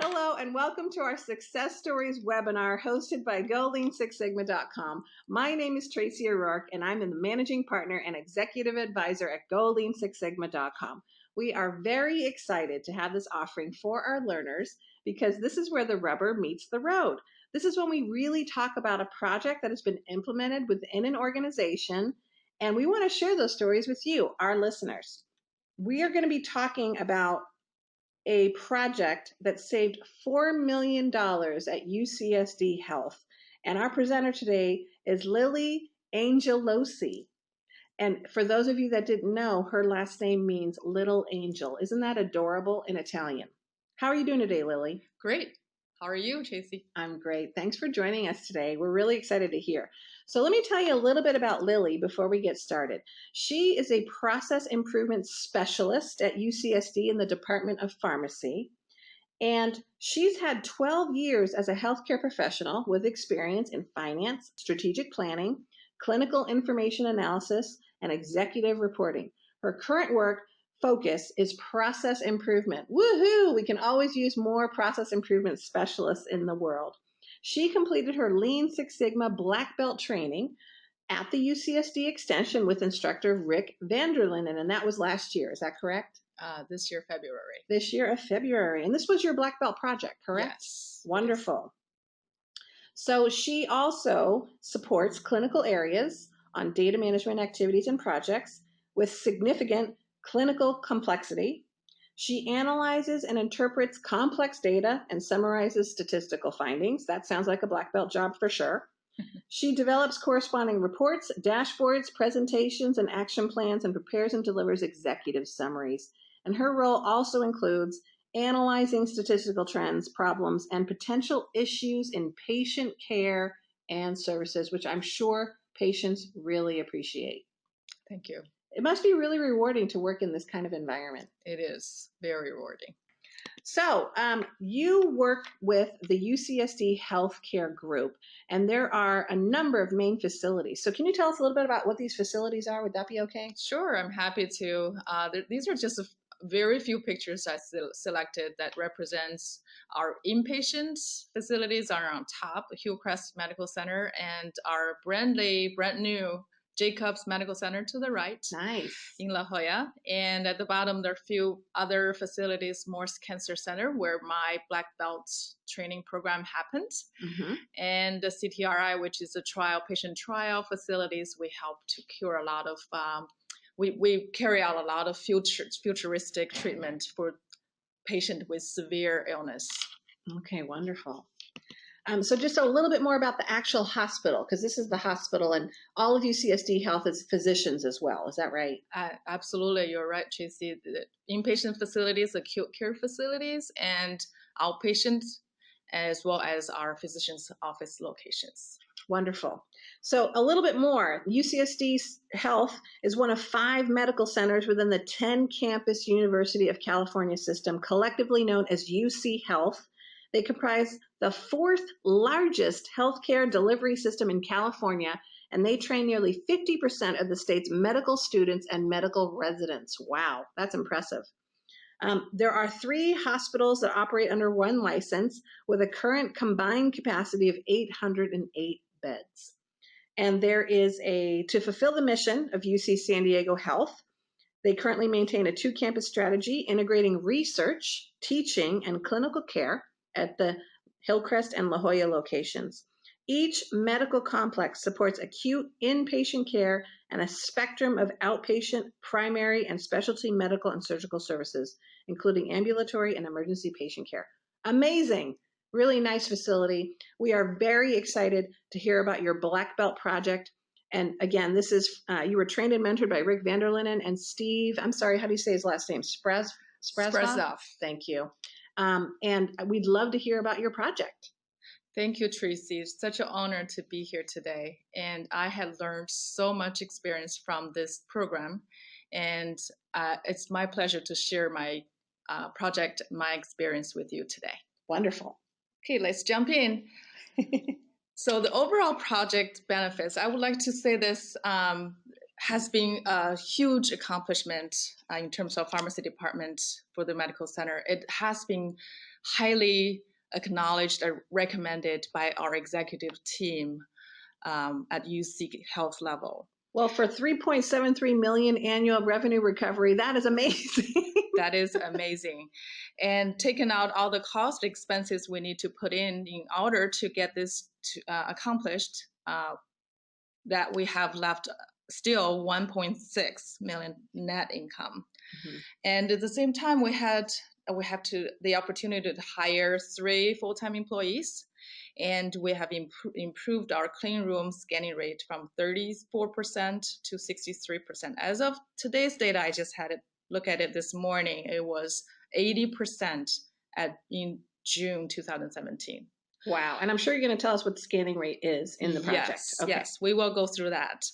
Hello and welcome to our Success Stories webinar hosted by GoLean6Sigma.com. My name is Tracy O'Rourke and I'm the Managing Partner and Executive Advisor at GoLean6Sigma.com. We are very excited to have this offering for our learners because this is where the rubber meets the road. This is when we really talk about a project that has been implemented within an organization, and we want to share those stories with you, our listeners. We are going to be talking about a project that saved $4 million at UCSD Health. And our presenter today is Lily Angelocci. And for those of you that didn't know, her last name means little angel. Isn't that adorable in Italian? How are you doing today, Lily? Great. How are you, Tracy? I'm great. Thanks for joining us today. We're really excited to hear. So let me tell you a little bit about Lily before we get started. She is a process improvement specialist at UCSD in the Department of Pharmacy. And she's had 12 years as a healthcare professional with experience in finance, strategic planning, clinical information analysis, and executive reporting. Her current work focus is process improvement. Woohoo! We can always use more process improvement specialists in the world. She completed her Lean Six Sigma Black Belt training at the UCSD Extension with instructor Rick Vanderlinden, and that was last year. Is that correct? This year, February. This year of February. And this was your Black Belt project, correct? Yes. Wonderful. So she also supports clinical areas on data management activities and projects with significant clinical complexity. She analyzes and interprets complex data and summarizes statistical findings. That sounds like a Black Belt job for sure. She develops corresponding reports, dashboards, presentations, and action plans, and prepares and delivers executive summaries. And her role also includes analyzing statistical trends, problems, and potential issues in patient care and services, which I'm sure patients really appreciate. Thank you. It must be really rewarding to work in this kind of environment. It is very rewarding. So you work with the UCSD Healthcare Group, and there are a number of main facilities. So can you tell us a little bit about what these facilities are? Would that be okay? Sure, I'm happy to. These are just very few pictures I selected that represents our inpatient facilities are on top, Hillcrest Medical Center, and our brand new Jacobs Medical Center to the right. Nice. In La Jolla. And at the bottom, there are a few other facilities, Morse Cancer Center, where my Black Belt training program happened. Mm-hmm. And the CTRI, which is a patient trial facilities, we help to cure a lot of, we carry out a lot of futuristic treatment for patients with severe illness. Okay, wonderful. So just a little bit more about the actual hospital, because this is the hospital and all of UCSD Health is physicians as well. Is that right? Absolutely. You're right, Tracy. The inpatient facilities, acute care facilities, and outpatient, as well as our physician's office locations. Wonderful. So a little bit more. UCSD Health is one of 5 medical centers within the 10-campus University of California system, collectively known as UC Health. They comprise the 4th largest healthcare delivery system in California, and they train nearly 50% of the state's medical students and medical residents. Wow, that's impressive. There are 3 hospitals that operate under one license with a current combined capacity of 808 beds. And there is to fulfill the mission of UC San Diego Health, they currently maintain a 2-campus strategy integrating research, teaching, and clinical care at the Hillcrest and La Jolla locations. Each medical complex supports acute inpatient care and a spectrum of outpatient, primary, and specialty medical and surgical services, including ambulatory and emergency patient care. Amazing. Really nice facility. We are very excited to hear about your Black Belt project. And again, this is, you were trained and mentored by Rick Vanderlinden and Steve, I'm sorry, how do you say his last name? Sprezov. Thank you. And we'd love to hear about your project. Thank you, Tracy. It's such an honor to be here today. And I have learned so much experience from this program. And it's my pleasure to share my project, my experience with you today. Wonderful. Okay, let's jump in. So the overall project benefits, I would like to say this has been a huge accomplishment in terms of pharmacy department for the medical center. It has been highly acknowledged and recommended by our executive team at UC Health level. Well, for 3.73 million annual revenue recovery, that is amazing. That is amazing. And taking out all the cost expenses we need to put in order to get this accomplished, that we have left still 1.6 million net income. Mm-hmm. And at the same time, we have the opportunity to hire 3 full-time employees, and we have improved our clean room scanning rate from 34% to 63%. As of today's data, I just had it look at it this morning. It was 80% in June 2017. Wow. And I'm sure you're going to tell us what the scanning rate is in the project. Yes, okay. Yes, we will go through that.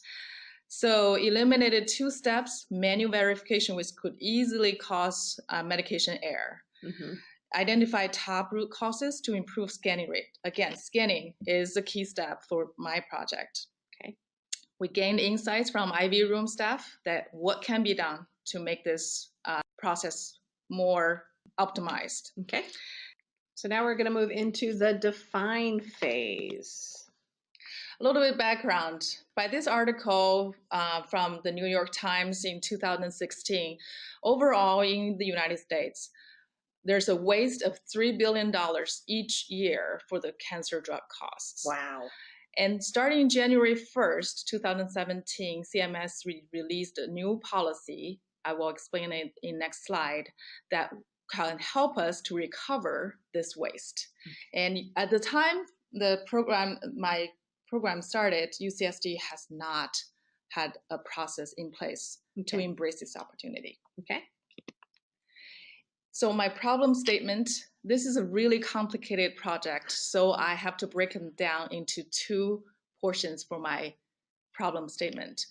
So eliminated 2 steps, manual verification, which could easily cause medication error. Mm-hmm. Identify top root causes to improve scanning rate. Again, scanning is the key step for my project. Okay. We gained insights from IV room staff that what can be done to make this process more optimized. Okay. So now we're going to move into the define phase. A little bit of background. By this article from the New York Times in 2016, overall in the United States, there's a waste of $3 billion each year for the cancer drug costs. Wow. And starting January 1st, 2017, CMS released a new policy, I will explain it in next slide, that can help us to recover this waste. And at the time my program started, UCSD has not had a process in place to embrace this opportunity. Okay. So my problem statement, this is a really complicated project, so I have to break them down into 2 portions for my problem statement.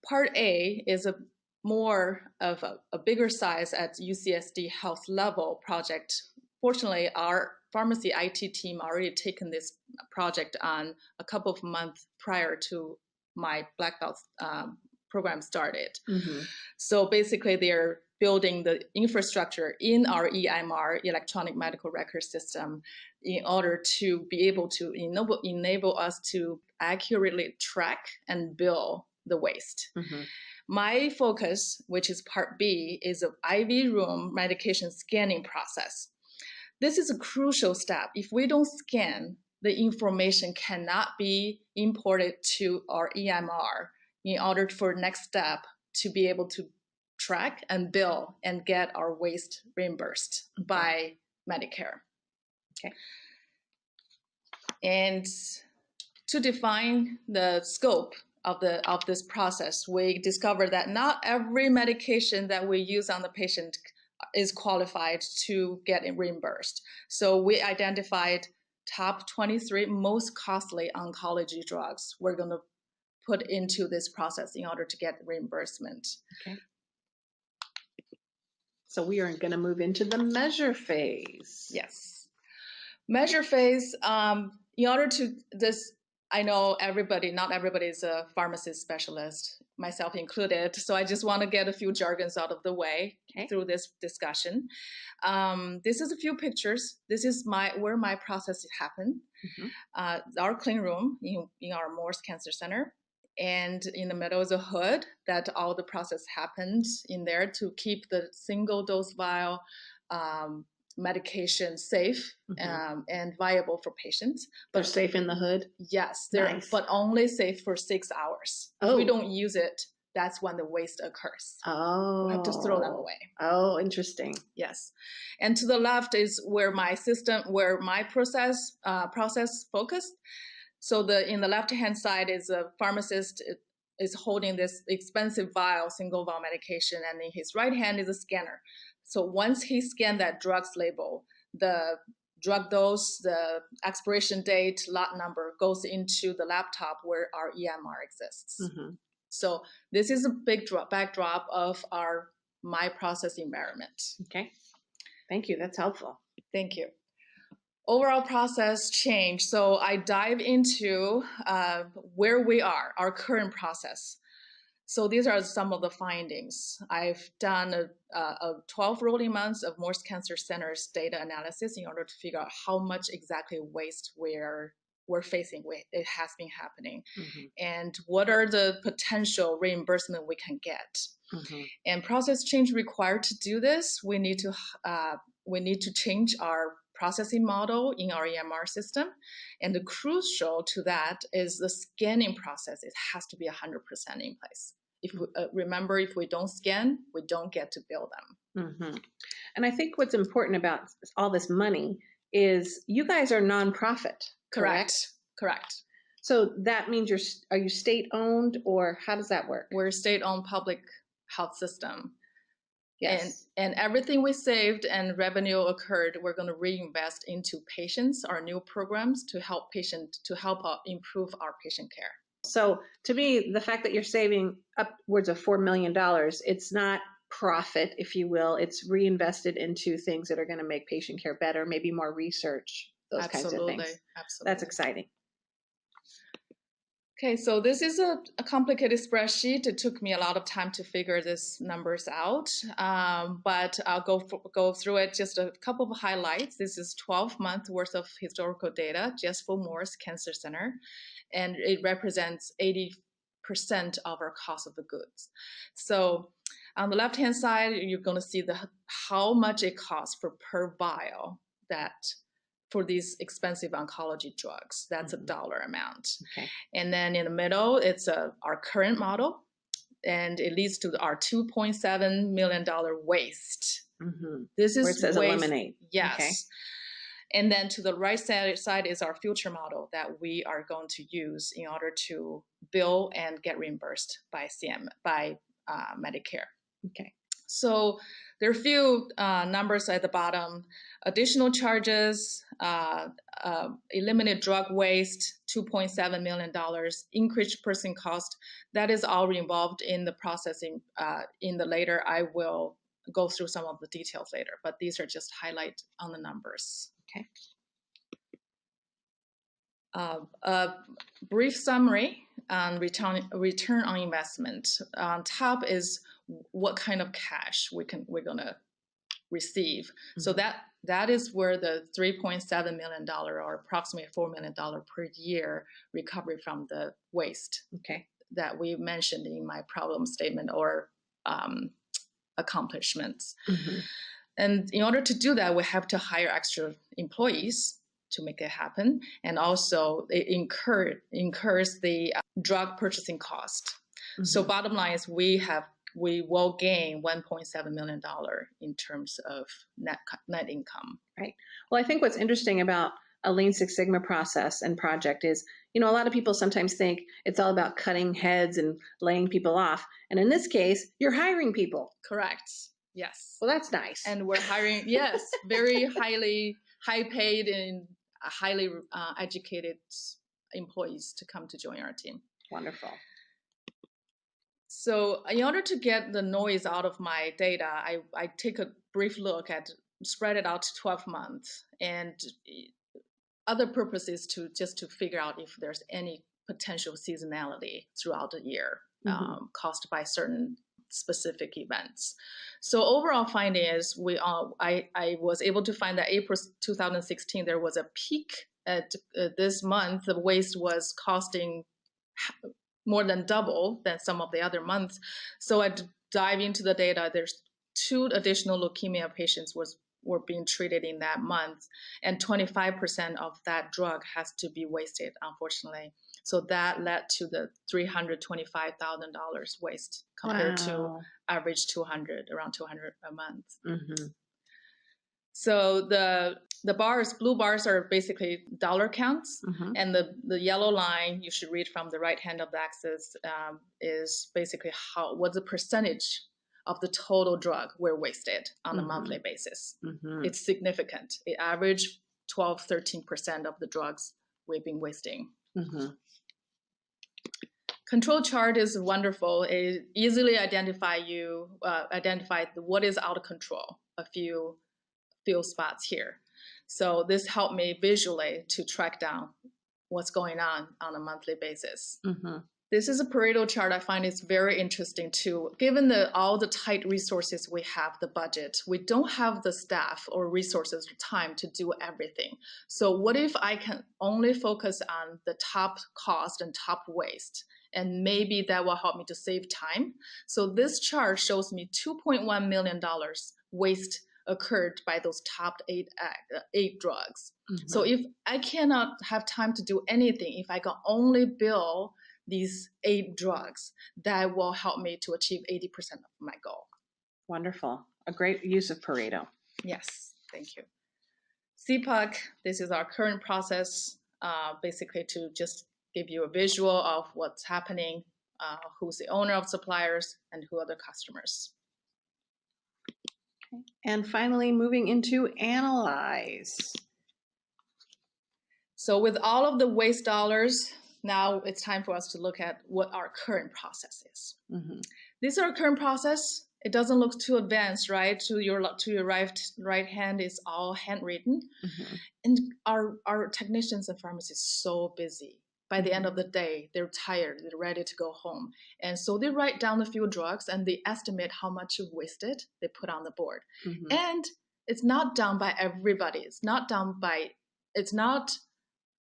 Part A is more of a bigger size at UCSD Health level project. Fortunately, our pharmacy IT team already taken this project on a couple of months prior to my black belt program started. Mm-hmm. So basically they're building the infrastructure in our EMR, electronic medical record system, in order to be able to enable us to accurately track and bill the waste. Mm-hmm. My focus, which is part B, is an IV room medication scanning process. This is a crucial step. If we don't scan, the information cannot be imported to our EMR in order for next step to be able to track and bill and get our waste reimbursed by Medicare. Okay. And to define the scope of this process, we discovered that not every medication that we use on the patient is qualified to get it reimbursed. So we identified top 23 most costly oncology drugs we're going to put into this process in order to get reimbursement. Okay. So we are going to move into the measure phase. Yes. Measure phase, in order to this, I know not everybody is a pharmacist specialist, myself included, so I just want to get a few jargons out of the way through this discussion. This is a few pictures. This is where my process happened. Mm-hmm. Our clean room in our Morse Cancer Center. And in the middle is a hood that all the process happened in there to keep the single dose vial medication safe and viable for patients. But they're safe in the hood? Yes, they're nice. But only safe for 6 hours. Oh. If we don't use it, that's when the waste occurs. Oh. We have to throw them away. Oh, interesting. Yes. And to the left is where my process focused. So in the left-hand side is a pharmacist is holding this expensive vial, single vial medication, and in his right hand is a scanner. So once he scanned that drug's label, the drug dose, the expiration date, lot number goes into the laptop where our EMR exists. Mm-hmm. So this is a big backdrop of my process environment. Okay. Thank you. That's helpful. Thank you. Overall process change. So I dive into where we are, our current process. So these are some of the findings. I've done a 12 rolling months of Morse Cancer Center's data analysis in order to figure out how much exactly waste we're facing with. It has been happening. And what are the potential reimbursement we can get. And process change required to do this, we need to change our processing model in our EMR system. And the crucial to that is the scanning process. It has to be 100% in place. If we, remember, if we don't scan, we don't get to bill them. And I think what's important about all this money is you guys are nonprofit, correct? Correct. So that means are you state owned, or how does that work? We're a state-owned public health system. Yes. And everything we saved and revenue occurred, we're going to reinvest into patients, our new programs to help improve our patient care. So to me, the fact that you're saving upwards of $4 million, it's not profit, if you will. It's reinvested into things that are going to make patient care better, maybe more research, those kinds of things. Absolutely. That's exciting. Okay, so this is a complicated spreadsheet. It took me a lot of time to figure these numbers out, but I'll go through it. Just a couple of highlights. This is 12 months worth of historical data just for Morse Cancer Center, and it represents 80% of our cost of the goods. So on the left-hand side, you're going to see how much it costs per vial for these expensive oncology drugs. That's a dollar amount. Okay. And then in the middle, it's our current model, and it leads to our $2.7 million waste. This is where it says waste, eliminate. Yes. Okay. And then to the right side is our future model that we are going to use in order to bill and get reimbursed by Medicare. Okay. So there are a few numbers at the bottom. Additional charges, eliminate drug waste, $2.7 million, increased person cost. That is all involved in the processing. Later, I will go through some of the details later, but these are just highlight on the numbers. Okay. A brief summary on return on investment. On top is what kind of cash we're gonna receive. So that is where the $3.7 million or approximately $4 million per year recovery from the waste that we mentioned in my problem statement or accomplishments. And in order to do that, we have to hire extra employees to make it happen, and also it incurs the drug purchasing cost. So bottom line is we will gain $1.7 million in terms of net income. Right. Well, I think what's interesting about a Lean Six Sigma process and project is, a lot of people sometimes think it's all about cutting heads and laying people off. And in this case, you're hiring people. Correct. Yes. Well, that's nice. And we're hiring, yes, very high paid and highly educated employees to come to join our team. Wonderful. So in order to get the noise out of my data, I take a brief look at, spread it out to 12 months, and other purposes to figure out if there's any potential seasonality throughout the year caused by certain specific events. So overall finding is I was able to find that April 2016 there was a peak at this month. The waste was costing more than double than some of the other months. So I dive into the data. There's 2 additional leukemia patients were being treated in that month, and 25% of that drug has to be wasted, unfortunately. So that led to the $325,000 waste compared to average around 200 a month. So the blue bars are basically dollar counts, and the yellow line you should read from the right hand of the axis is basically what's the percentage of the total drug we're wasted on a monthly basis. It's significant. It averaged 12-13% of the drugs we've been wasting. Control chart is wonderful. It easily identify what is out of control. A few spots here. So this helped me visually to track down what's going on a monthly basis. This is a Pareto chart. I find it's very interesting too. Given all the tight resources we have, the budget, we don't have the staff or resources or time to do everything. So what if I can only focus on the top cost and top waste? And maybe that will help me to save time. So this chart shows me $2.1 million waste occurred by those top eight drugs. Mm-hmm. So if I cannot have time to do anything, if I can only bill these 8 drugs, that will help me to achieve 80% of my goal. Wonderful. A great use of Pareto. Yes, thank you. SIPOC, this is our current process, basically to just give you a visual of what's happening, who's the owner of suppliers, and who are the customers. Okay. And finally, moving into analyze. So with all of the waste dollars, now it's time for us to look at what our current process is. Mm-hmm. This is our current process. It doesn't look too advanced, right? To your right hand is all handwritten. Mm-hmm. And our technicians and pharmacists are so busy. By the end of the day, they're tired, they're ready to go home. And so they write down a few drugs and they estimate how much you've wasted, they put on the board. Mm-hmm. And it's not done by everybody. It's not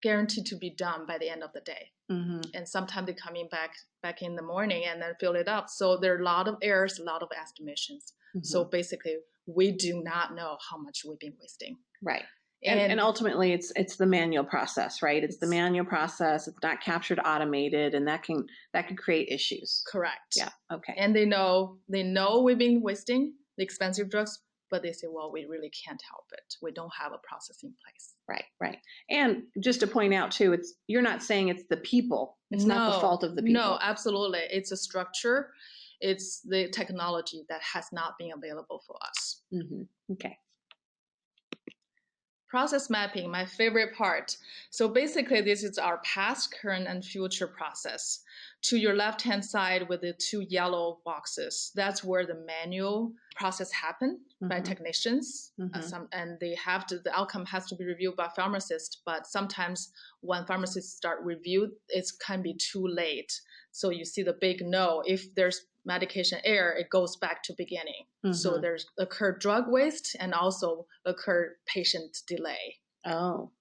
guaranteed to be done by the end of the day. Mm-hmm. And sometimes they come in back in the morning and then fill it up. So there are a lot of errors, a lot of estimations. Mm-hmm. So basically, we do not know how much we've been wasting. Right. And ultimately, it's the manual process, right? It's the manual process. It's not captured, automated, and that can create issues. Correct. Yeah. Okay. And they know we've been wasting the expensive drugs, but they say, well, we really can't help it. We don't have a process in place. Right. And just to point out too, you're not saying it's the people. It's not the fault of the people. No, absolutely. It's a structure. It's the technology that has not been available for us. Mm-hmm. Okay. Process mapping, my favorite part. So basically, this is our past, current, and future process. To your left-hand side with the 2 yellow boxes, that's where the manual process happen by technicians. Mm-hmm. And the outcome has to be reviewed by pharmacists, but sometimes when pharmacists start review, it can be too late. So you see the big no. If there's medication error, it goes back to beginning. Mm-hmm. So there's occurred drug waste and also occurred patient delay. Oh.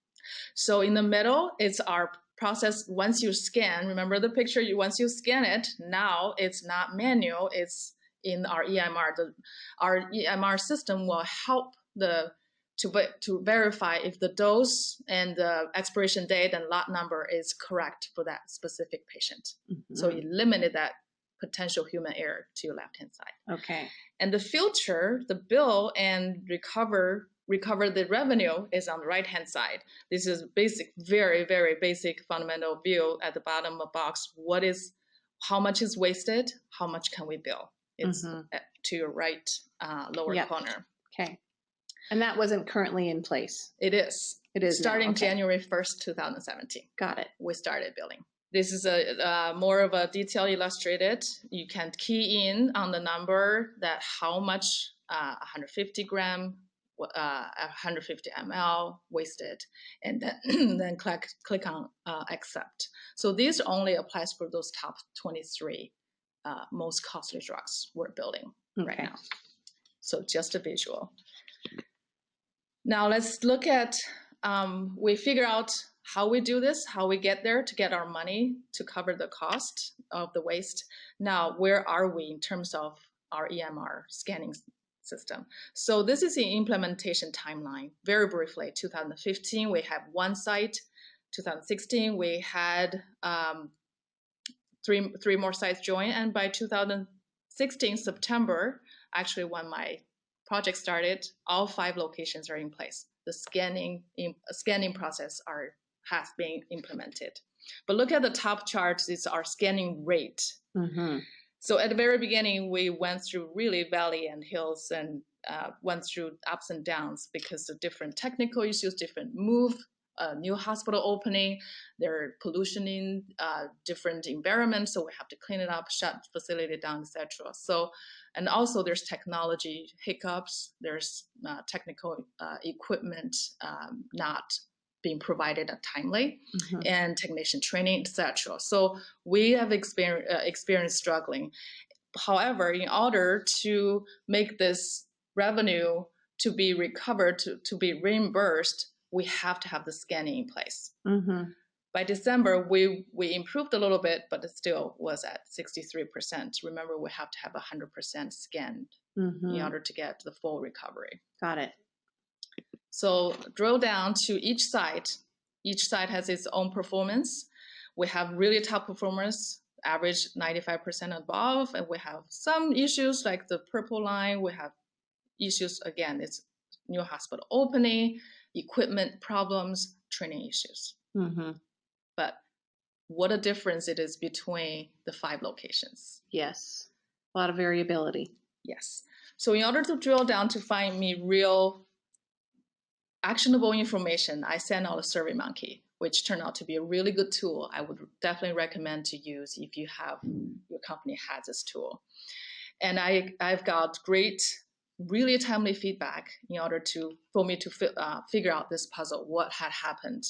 So in the middle, it's our process. Once you scan, remember the picture, once you scan it, now it's not manual, it's in our EMR. Our EMR system will help to verify if the dose and the expiration date and lot number is correct for that specific patient. Mm-hmm. So you limited that potential human error to your left-hand side. Okay. And the future, the bill and recover the revenue is on the right-hand side. This is basic, very, very basic fundamental view at the bottom of the box. How much is wasted? How much can we bill? It's to your right lower corner. Okay. And that wasn't currently in place. It is. It is starting now. Okay. January 1st, 2017. Got it. We started billing. This is a more of a detail illustrated. You can key in on the number that how much 150 gram, 150 ml wasted, and then click on accept. So this only applies for those top 23 most costly drugs we're building right now. So just a visual. Now let's look at, we figure out how we do this, how we get there to get our money to cover the cost of the waste. Now, where are we in terms of our EMR scanning system? So this is the implementation timeline. Very briefly, 2015, we have 1 site. 2016, we had three more sites join. And by 2016, September, actually when my project started, all 5 locations are in place. The scanning process has been implemented. But look at the top chart, it's our scanning rate. Mm-hmm. So at the very beginning, we went through really valley and hills and went through ups and downs because of different technical issues, different move, new hospital opening, there are pollution in different environments, so we have to clean it up, shut facility down, etc. So, and also there's technology hiccups, there's technical equipment not being provided timely, and technician training, etc. So we have experienced struggling. However, in order to make this revenue to be recovered, to be reimbursed, we have to have the scanning in place. By December, we improved a little bit, but it still was at 63%. Remember, we have to have 100% scanned in order to get the full recovery. Got it. So drill down to each site. Each site has its own performance. We have really top performers, average 95% above, and we have some issues like the purple line. We have issues, again, it's new hospital opening, equipment problems, training issues. But what a difference it is between the 5 locations. Yes, a lot of variability. Yes. So in order to drill down to find me real actionable information, I sent out a SurveyMonkey, which turned out to be a really good tool. I would definitely recommend to use if you have, your company has this tool. And I've got great, really timely feedback in order for me to figure out this puzzle, what had happened.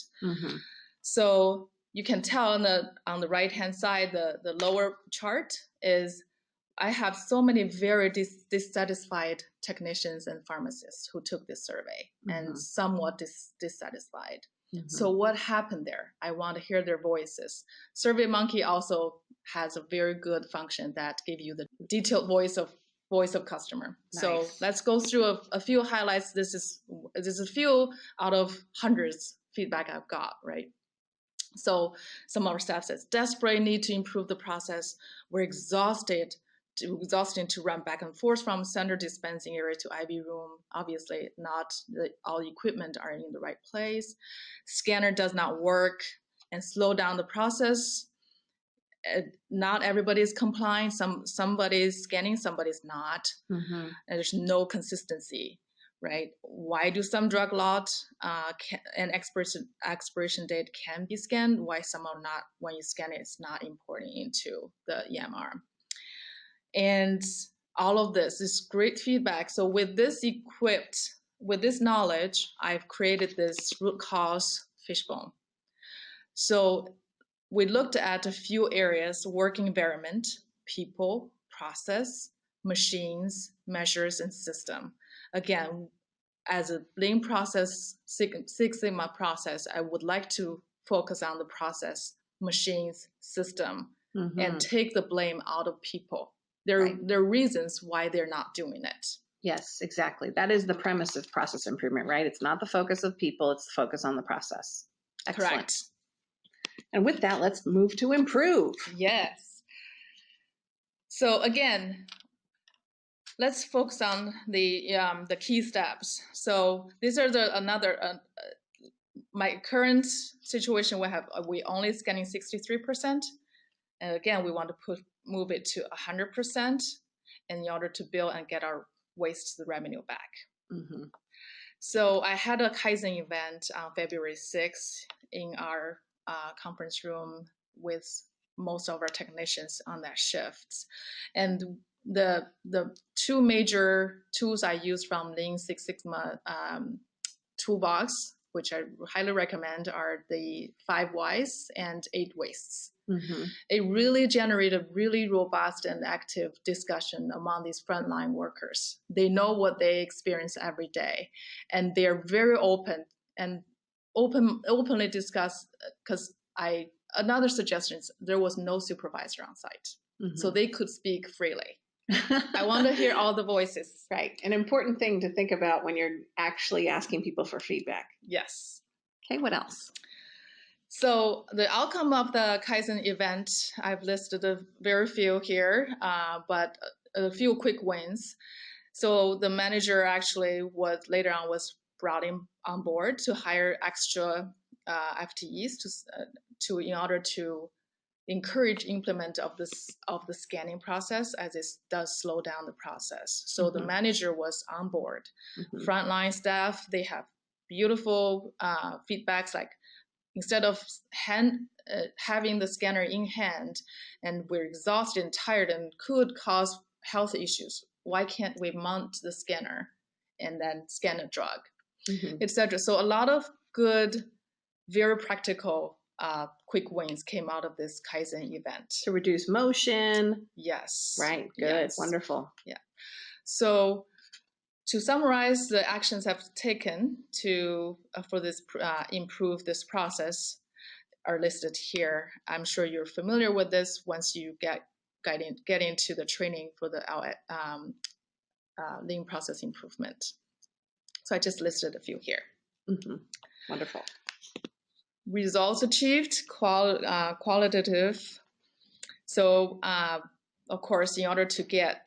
So you can tell on the right-hand side, the lower chart is I have so many very dissatisfied technicians and pharmacists who took this survey and somewhat dissatisfied. So what happened there? I want to hear their voices. SurveyMonkey also has a very good function that gives you the detailed voice of customer. Nice. So let's go through a few highlights. This is a few out of hundreds feedback I've got, right? So some of our staff says, desperate need to improve the process. We're exhausting to run back and forth from center dispensing area to IV room. Obviously, not all equipment are in the right place. Scanner does not work and slow down the process. Not everybody is complying. Somebody's scanning, somebody's not. And there's no consistency, right? Why do some drug lots and expiration date can be scanned? Why some are not? When you scan it, it's not importing into the EMR. And all of this is great feedback. So with this knowledge, I've created this root cause fishbone. So we looked at a few areas: working environment, people, process, machines, measures, and system. Again, as a Lean process, Six Sigma process, I would like to focus on the process, machines, system, and take the blame out of people. There are reasons why they're not doing it. Yes, exactly. That is the premise of process improvement, right? It's not the focus of people, it's the focus on the process. Excellent. Correct. And with that, let's move to improve. Yes. So again, let's focus on the key steps. So these are my current situation. We only scanning 63%, and again, we want to move it to 100% in order to build and get our waste revenue back. So I had a Kaizen event on February 6th in our conference room with most of our technicians on that shift. And the 2 major tools I use from Lean Six Sigma toolbox, which I highly recommend, are the 5 whys and 8 wastes. It really generated really robust and active discussion among these frontline workers. They know what they experience every day, and they're very open and openly discuss. Because another suggestion is there was no supervisor on site, so they could speak freely. I want to hear all the voices. Right, an important thing to think about when you're actually asking people for feedback. Yes. Okay, what else? So the outcome of the Kaizen event, I've listed a very few here, but a few quick wins. So the manager actually was brought on board to hire extra FTEs in order to encourage implement of the scanning process, as it does slow down the process. So the manager was on board. Frontline staff, they have beautiful feedbacks, like instead of having the scanner in hand and we're exhausted and tired and could cause health issues, why can't we mount the scanner and then scan a drug, etc. So a lot of good very practical quick wins came out of this Kaizen event. To reduce motion. Yes. Right. Good. Yes. Wonderful. Yeah. So to summarize the actions I've taken to for this improve this process are listed here. I'm sure you're familiar with this once you get into the training for the lean process improvement. So I just listed a few here. Mm-hmm. Wonderful. Results achieved, qualitative. So of course, in order to get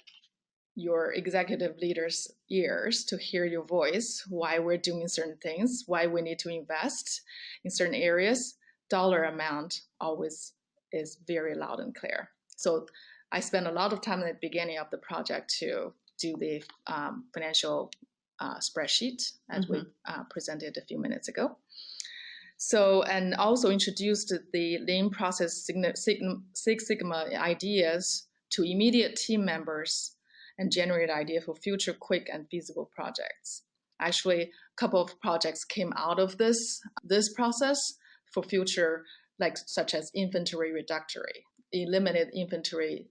your executive leaders' ears to hear your voice, why we're doing certain things, why we need to invest in certain areas, dollar amount always is very loud and clear. So I spent a lot of time at the beginning of the project to do the financial spreadsheet as we presented a few minutes ago. So, and also introduced the lean process Six Sigma ideas to immediate team members and generate idea for future quick and feasible projects. Actually, a couple of projects came out of this process for future, like such as inventory reductory, eliminate inventory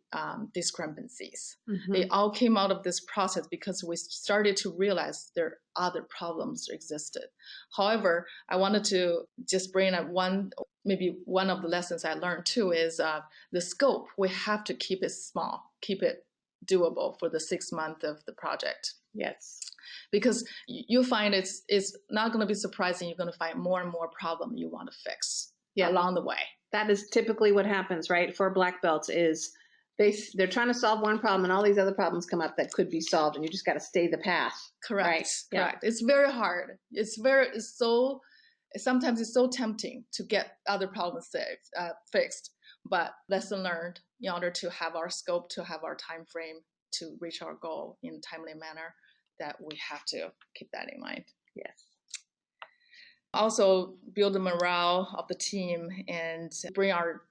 discrepancies. They all came out of this process because we started to realize there are other problems existed. However, I wanted to just bring up maybe one of the lessons I learned too is the scope. We have to keep it small, keep it doable for the 6 months of the project. Yes. Because you find it's not going to be surprising. You're going to find more and more problem you want to fix along the way. That is typically what happens, right? For black belts is they're trying to solve one problem and all these other problems come up that could be solved, and you just got to stay the path. Correct. Right? Correct. Yeah. It's very hard. Sometimes it's so tempting to get other problems fixed. But lesson learned, in order to have our scope, to have our time frame to reach our goal in a timely manner, that we have to keep that in mind. Yes. Also build the morale of the team and bring our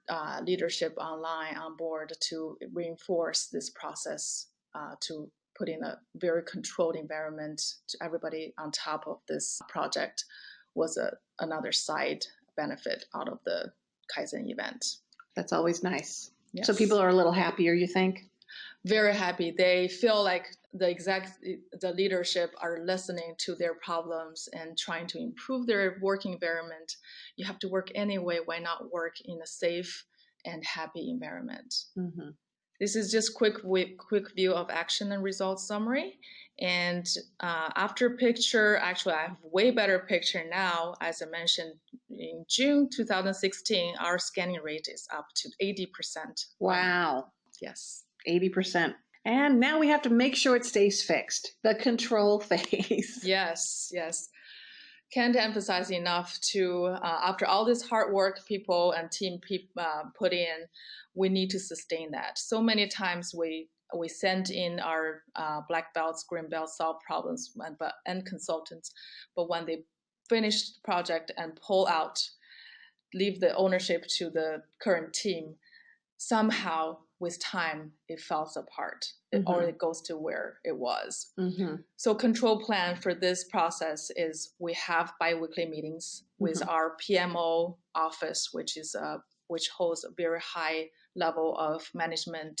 leadership on board to reinforce this process, to put in a very controlled environment to everybody on top of this project was another side benefit out of the Kaizen event. That's always nice. Yes. So people are a little happier, you think? Very happy. They feel like the leadership are listening to their problems and trying to improve their working environment. You have to work anyway. Why not work in a safe and happy environment? Mm-hmm. This is just quick view of action and results summary. And after picture, actually I have way better picture now. As I mentioned, in June 2016, our scanning rate is up to 80%. Wow. Yes. 80%. And now we have to make sure it stays fixed. The control phase. Yes, yes. Can't emphasize enough to, after all this hard work people and team put in, we need to sustain that. So many times we send in our black belts, green belts, solve problems and consultants, but when they finish the project and pull out, leave the ownership to the current team, somehow with time it falls apart or it goes to where it was. So control plan for this process is we have bi-weekly meetings with our PMO office, which holds a very high level of management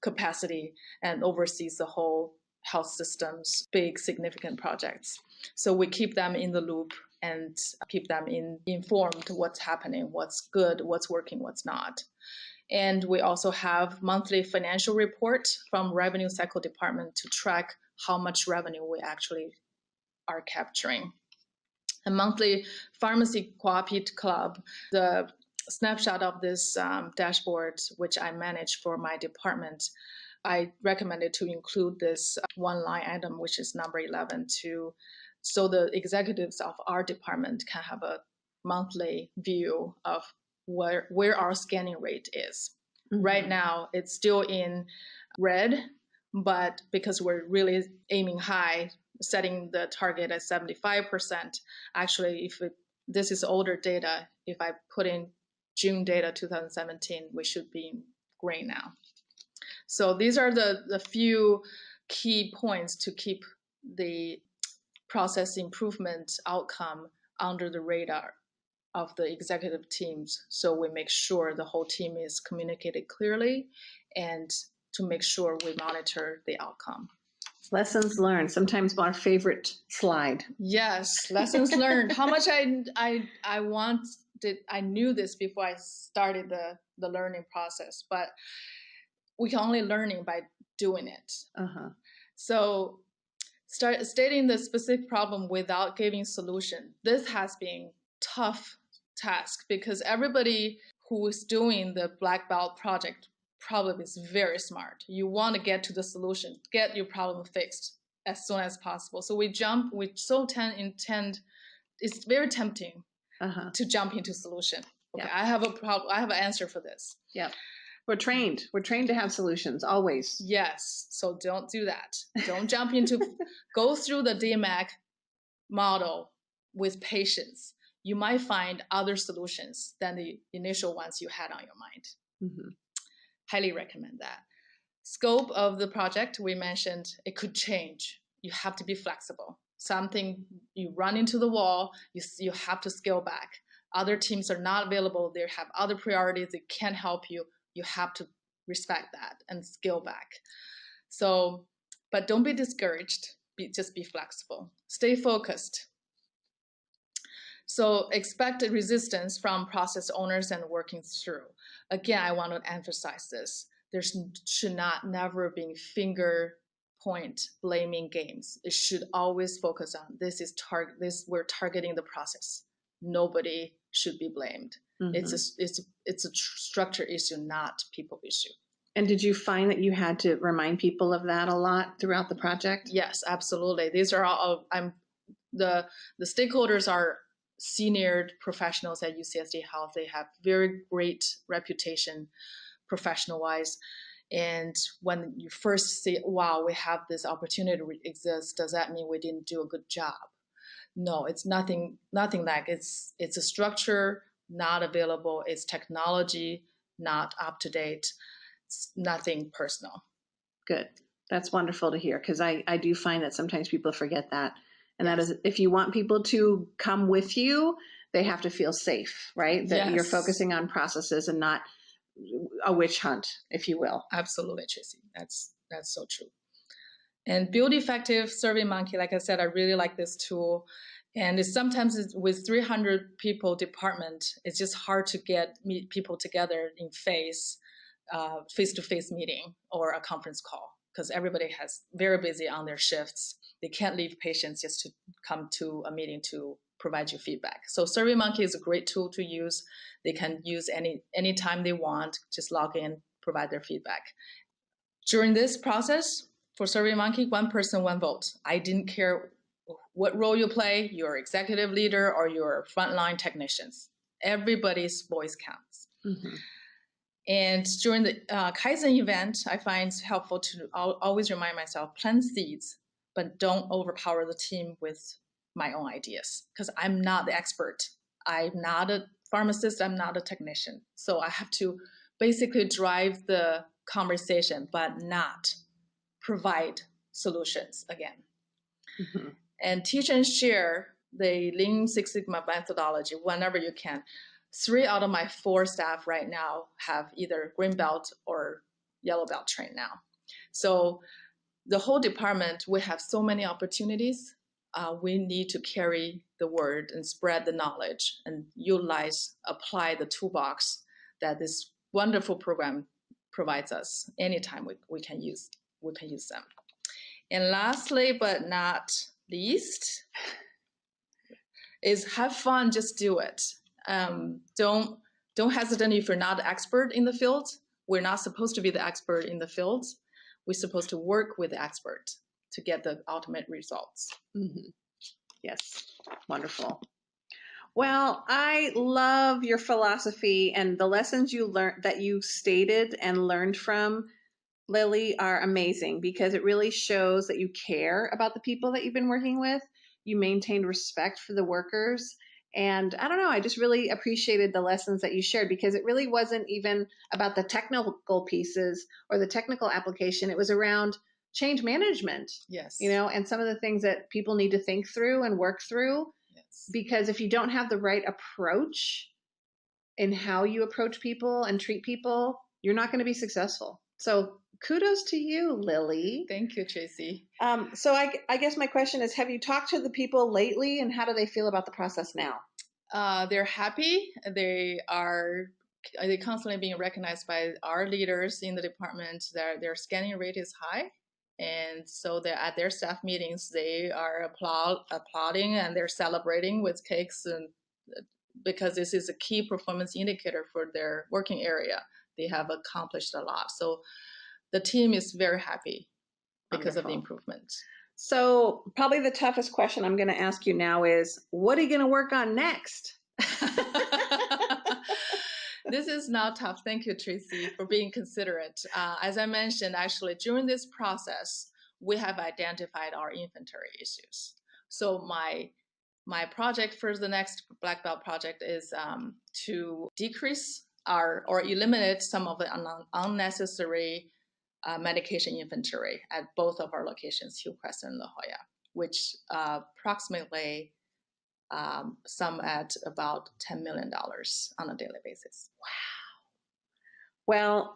capacity and oversees the whole health system's big significant projects. So we keep them in the loop and keep them informed what's happening, what's good, what's working, what's not. And we also have monthly financial report from revenue cycle department to track how much revenue we actually are capturing. A monthly pharmacy cooperative club, the snapshot of this dashboard, which I manage for my department, I recommended to include this one line item, which is number 11, so the executives of our department can have a monthly view of where our scanning rate is. Right now, it's still in red, but because we're really aiming high, setting the target at 75%, actually, this is older data. If I put in June data 2017, we should be in gray now. So these are the few key points to keep the process improvement outcome under the radar of the executive teams. So we make sure the whole team is communicated clearly and to make sure we monitor the outcome. Lessons learned, sometimes our favorite slide. Yes, lessons learned. How much I knew this before I started the learning process, but we can only learning by doing it. So start stating the specific problem without giving solution. This has been tough task because everybody who is doing the black belt project probably is very smart. You want to get to the solution, get your problem fixed as soon as possible. So we intend, it's very tempting to jump into solution. Okay, I have a problem, I have an answer for this. Yeah. We're trained to have solutions always. Yes. So don't do that. Don't jump into, go through the DMAC model with patience. You might find other solutions than the initial ones you had on your mind. Highly recommend that. Scope of the project, we mentioned, it could change. You have to be flexible. Something you run into the wall, you have to scale back. Other teams are not available. They have other priorities. They can't help you. You have to respect that and scale back. So, but don't be discouraged. Just be flexible. Stay focused. So expect resistance from process owners and working through. Again, I want to emphasize this. There should never be finger point blaming games. It should always focus on we're targeting the process. Nobody should be blamed. It's a structure issue, not people issue. And did you find that you had to remind people of that a lot throughout the project? Yes, absolutely. These are all the stakeholders are senior professionals at UCSD Health. They have very great reputation professional-wise. And when you first see, wow, we have this opportunity exist, does that mean we didn't do a good job? No, it's nothing like it's a structure not available. It's technology not up to date. It's nothing personal. Good. That's wonderful to hear, because I do find that sometimes people forget that. And that is, if you want people to come with you, they have to feel safe, right? That you're focusing on processes and not a witch hunt, if you will. Absolutely, Tracy. That's so true. And build effective SurveyMonkey. Like I said, I really like this tool. And sometimes with 300 people department, it's just hard to meet people together in face-to-face meeting or a conference call, because everybody has very busy on their shifts. They can't leave patients just to come to a meeting to provide you feedback. So SurveyMonkey is a great tool to use. They can use any time they want, just log in, provide their feedback. During this process, for SurveyMonkey, one person, one vote. I didn't care what role you play, you're executive leader or you're frontline technicians. Everybody's voice counts. And during the Kaizen event, I find it's helpful to always remind myself, plant seeds, but don't overpower the team with my own ideas, because I'm not the expert. I'm not a pharmacist. I'm not a technician. So I have to basically drive the conversation, but not provide solutions again. And teach and share the Lean Six Sigma methodology whenever you can. 3 out of my 4 staff right now have either green belt or yellow belt trained now. So the whole department, we have so many opportunities. We need to carry the word and spread the knowledge and apply the toolbox that this wonderful program provides us. Anytime we can use them. And lastly, but not least, is have fun, just do it. Don't hesitate if you're not an expert in the field. We're not supposed to be the expert in the field. We're supposed to work with the expert to get the ultimate results. Yes, wonderful. Well, I love your philosophy, and the lessons you learned that you stated and learned from Lily are amazing, because it really shows that you care about the people that you've been working with. You maintained respect for the workers. And I don't know, I just really appreciated the lessons that you shared, because it really wasn't even about the technical pieces or the technical application. It was around change management. Yes. And some of the things that people need to think through and work through. Because if you don't have the right approach in how you approach people and treat people, you're not going to be successful. So kudos to you, Lily. Thank you, Tracy. So I guess my question is, have you talked to the people lately, and how do they feel about the process now? They're happy. They're constantly being recognized by our leaders in the department. Their scanning rate is high. And so at their staff meetings, they are applauding and they're celebrating with cakes, and because this is a key performance indicator for their working area. They have accomplished a lot. So the team is very happy because of the improvement. So probably the toughest question I'm going to ask you now is, what are you going to work on next? This is not tough. Thank you, Tracy, for being considerate. As I mentioned, actually, during this process, we have identified our inventory issues. So my project for the next black belt project is to decrease or eliminate some of the unnecessary medication inventory at both of our locations, Hillcrest and La Jolla, which approximately some at about $10 million on a daily basis. Wow. Well,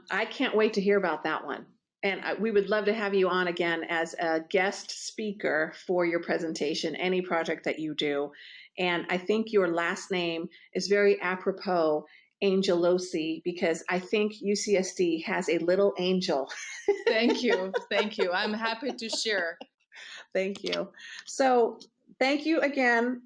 I can't wait to hear about that one. And we would love to have you on again as a guest speaker for your presentation, any project that you do. And I think your last name is very apropos, Angelocci, because I think UCSD has a little angel. Thank you. Thank you. I'm happy to share. Thank you. So thank you again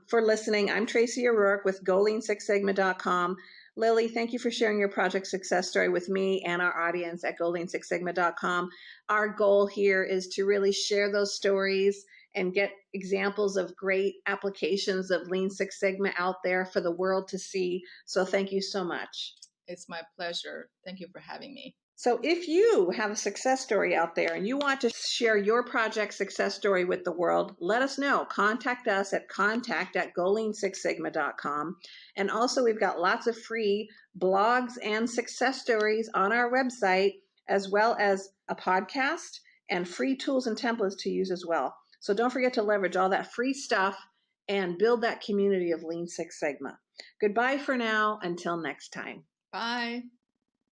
for listening. I'm Tracy O'Rourke with GoLean6Sigma.com. Lily, thank you for sharing your project success story with me and our audience at GoLean6Sigma.com. Our goal here is to really share those stories and get examples of great applications of Lean Six Sigma out there for the world to see. So thank you so much. It's my pleasure. Thank you for having me. So if you have a success story out there and you want to share your project success story with the world, let us know. Contact us at contact@golean6sigma.com. And also we've got lots of free blogs and success stories on our website, as well as a podcast and free tools and templates to use as well. So don't forget to leverage all that free stuff and build that community of Lean Six Sigma. Goodbye for now. Until next time. Bye.